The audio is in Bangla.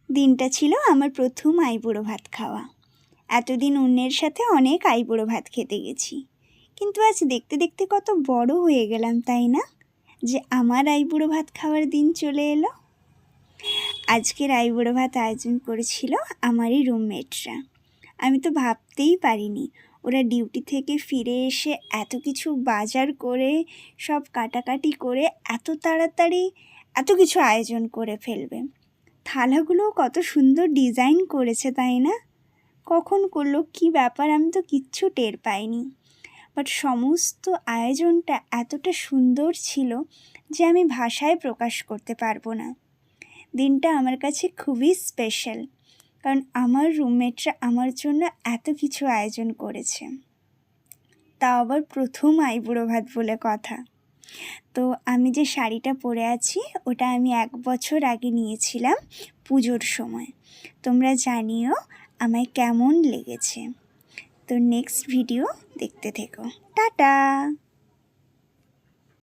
দিনটা ছিল আমার প্রথম আইবুড়ো ভাত খাওয়া। এতদিন অন্যের সাথে অনেক আইবুড়ো ভাত খেতে গেছি, কিন্তু আজ দেখতে দেখতে কত বড় হয়ে গেলাম, তাই না? যে আমার আইবুড়ো ভাত খাওয়ার দিন চলে এলো। আজকের আইবুড়ো ভাত আয়োজন করেছিল আমারই রুমমেটরা। আমি তো ভাবতেই পারিনি ওরা ডিউটি থেকে ফিরে এসে এত কিছু বাজার করে, সব কাটাকাটি করে এত তাড়াতাড়ি এত কিছু আয়োজন করে ফেলবে। থালাগুলোও কত সুন্দর ডিজাইন করেছে, তাই না? কখন করলো, কী ব্যাপার, আমি তো কিচ্ছু টের পাইনি। বাট সমস্ত আয়োজনটা এতটা সুন্দর ছিল যে আমি ভাষায় প্রকাশ করতে পারবো না। দিনটা আমার কাছে খুবই স্পেশাল, কারণ আমার রুমমেটরা আমার জন্য এত কিছু আয়োজন করেছে, তা আবার প্রথম আইবুড়ো ভাত বলে কথা। তো আমি যে শাড়িটা পরে আছি ওটা আমি 1 বছর আগে নিয়েছিলাম পুজোর সময়। তোমরা জানিও আমায় কেমন লেগেছে। তো নেক্সট ভিডিও দেখতে থেকো। টাটা।